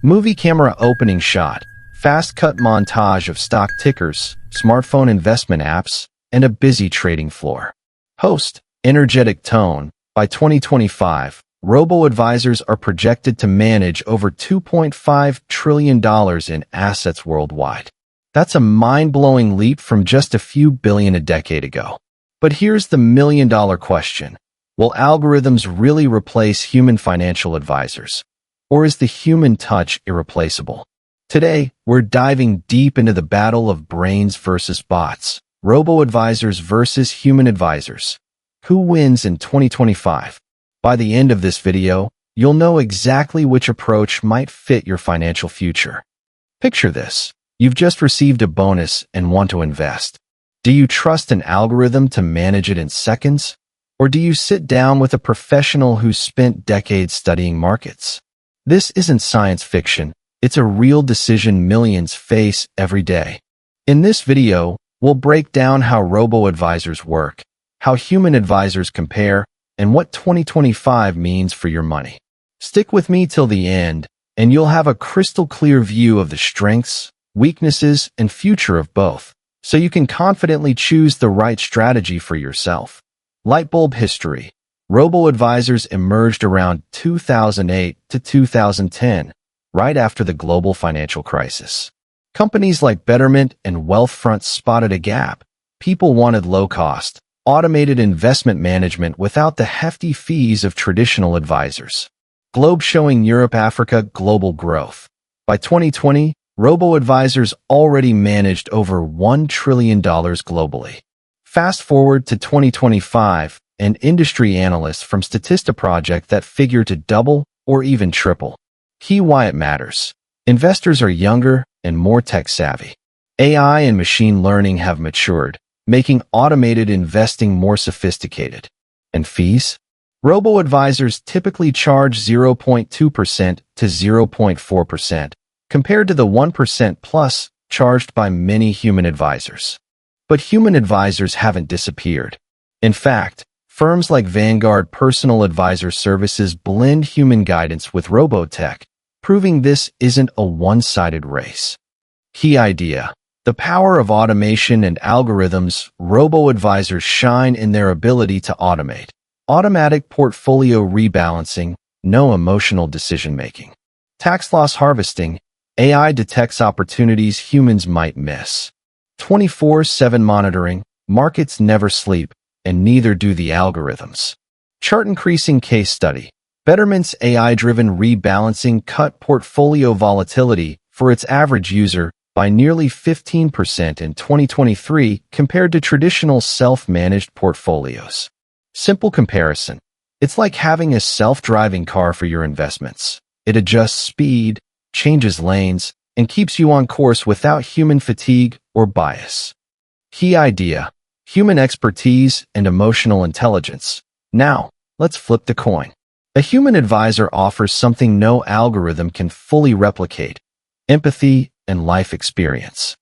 Movie camera opening shot, fast cut montage of stock tickers, smartphone investment apps, and a busy trading floor. Host, energetic tone. By 2025, robo-advisors are projected to manage over $2.5 trillion in assets worldwide. That's a mind-blowing leap from just a few billion a decade ago. But here's the million-dollar question. Will algorithms really replace human financial advisors? Or is the human touch irreplaceable? Today, we're diving deep into the battle of brains versus bots, robo-advisors versus human advisors. Who wins in 2025? By the end of this video, you'll know exactly which approach might fit your financial future. Picture this. You've just received a bonus and want to invest. Do you trust an algorithm to manage it in seconds? Or do you sit down with a professional who's spent decades studying markets? This isn't science fiction. It's a real decision millions face every day. In this video, we'll break down how robo-advisors work, how human advisors compare, and what 2025 means for your money. Stick with me till the end, and you'll have a crystal clear view of the strengths, weaknesses, and future of both, so you can confidently choose the right strategy for yourself. Lightbulb history. Robo-advisors emerged around 2008 to 2010, right after the global financial crisis. Companies like Betterment and Wealthfront spotted a gap. People wanted low-cost, automated investment management without the hefty fees of traditional advisors. Globe showing Europe-Africa global growth. By 2020, robo-advisors already managed over $1 trillion globally. Fast forward to 2025, and industry analysts from Statista project that figure to double or even triple. Key why it matters. Investors are younger and more tech-savvy. AI and machine learning have matured, making automated investing more sophisticated. And fees? Robo-advisors typically charge 0.2% to 0.4%, compared to the 1% plus charged by many human advisors. But human advisors haven't disappeared. In fact, firms like Vanguard Personal Advisor Services blend human guidance with robotech, proving this isn't a one-sided race. Key idea. The power of automation and algorithms. Robo-advisors shine in their ability to automate. Automatic portfolio rebalancing, no emotional decision-making. Tax loss harvesting. AI detects opportunities humans might miss. 24/7 monitoring. Markets never sleep, and neither do the algorithms. Chart increasing case study. Betterment's AI-driven rebalancing cut portfolio volatility for its average user by nearly 15% in 2023 compared to traditional self-managed portfolios. Simple comparison. It's like having a self-driving car for your investments. It adjusts speed, changes lanes, and keeps you on course without human fatigue or bias. Key idea. Human expertise and emotional intelligence. Now, let's flip the coin. A human advisor offers something no algorithm can fully replicate: empathy and life experience.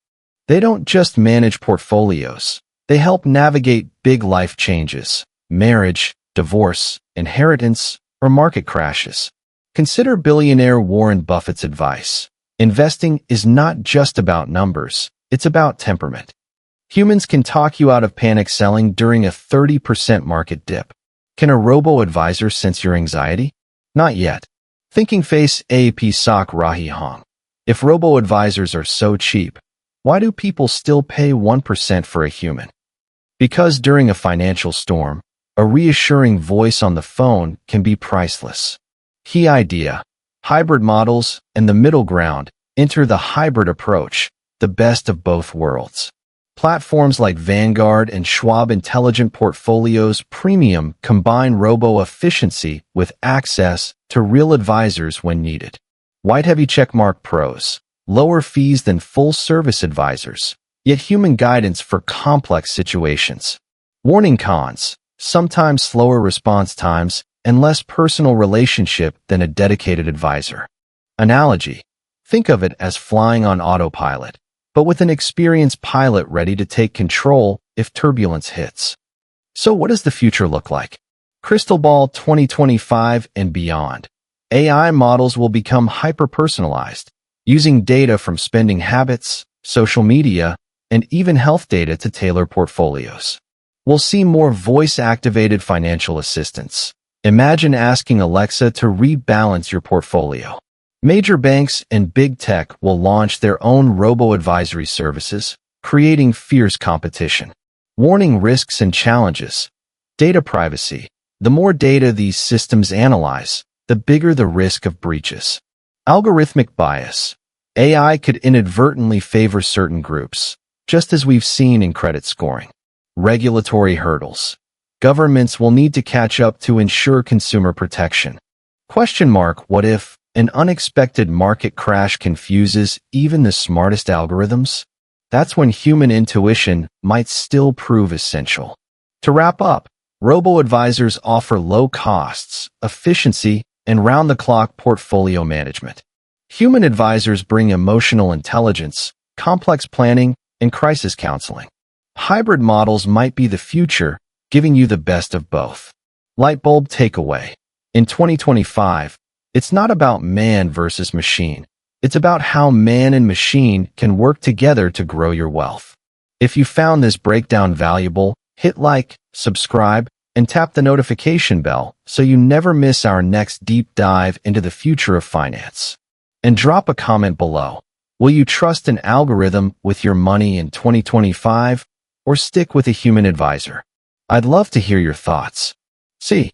They don't just manage portfolios. They help navigate big life changes: marriage, divorce, inheritance, or market crashes. Consider billionaire Warren Buffett's advice. Investing is not just about numbers, it's about temperament. Humans can talk you out of panic selling during a 30% market dip. Can a robo-advisor sense your anxiety? Not yet. Thinking face AAP Sok Rahi Hong. If robo-advisors are so cheap, why do people still pay 1% for a human? Because during a financial storm, a reassuring voice on the phone can be priceless. Key idea. Hybrid models and the middle ground. Enter the hybrid approach, the best of both worlds. Platforms like Vanguard and Schwab Intelligent Portfolios Premium combine robo-efficiency with access to real advisors when needed. White-heavy checkmark pros. Lower fees than full-service advisors, yet human guidance for complex situations. Warning cons. Sometimes slower response times and less personal relationship than a dedicated advisor. Analogy. Think of it as flying on autopilot, but with an experienced pilot ready to take control if turbulence hits. So what does the future look like? Crystal ball 2025 and beyond. AI models will become hyper-personalized, using data from spending habits, social media, and even health data to tailor portfolios. We'll see more voice-activated financial assistants. Imagine asking Alexa to rebalance your portfolio. Major banks and big tech will launch their own robo-advisory services, creating fierce competition. Warning risks and challenges. Data privacy. The more data these systems analyze, the bigger the risk of breaches. Algorithmic bias. AI could inadvertently favor certain groups, just as we've seen in credit scoring. Regulatory hurdles. Governments will need to catch up to ensure consumer protection. What if an unexpected market crash confuses even the smartest algorithms? That's when human intuition might still prove essential. To wrap up, robo-advisors offer low costs, efficiency, and round-the-clock portfolio management. Human advisors bring emotional intelligence, complex planning, and crisis counseling. Hybrid models might be the future, giving you the best of both. Lightbulb takeaway. In 2025, it's not about man versus machine. It's about how man and machine can work together to grow your wealth. If you found this breakdown valuable, hit like, subscribe, and tap the notification bell so you never miss our next deep dive into the future of finance. And drop a comment below. Will you trust an algorithm with your money in 2025 or stick with a human advisor? I'd love to hear your thoughts. See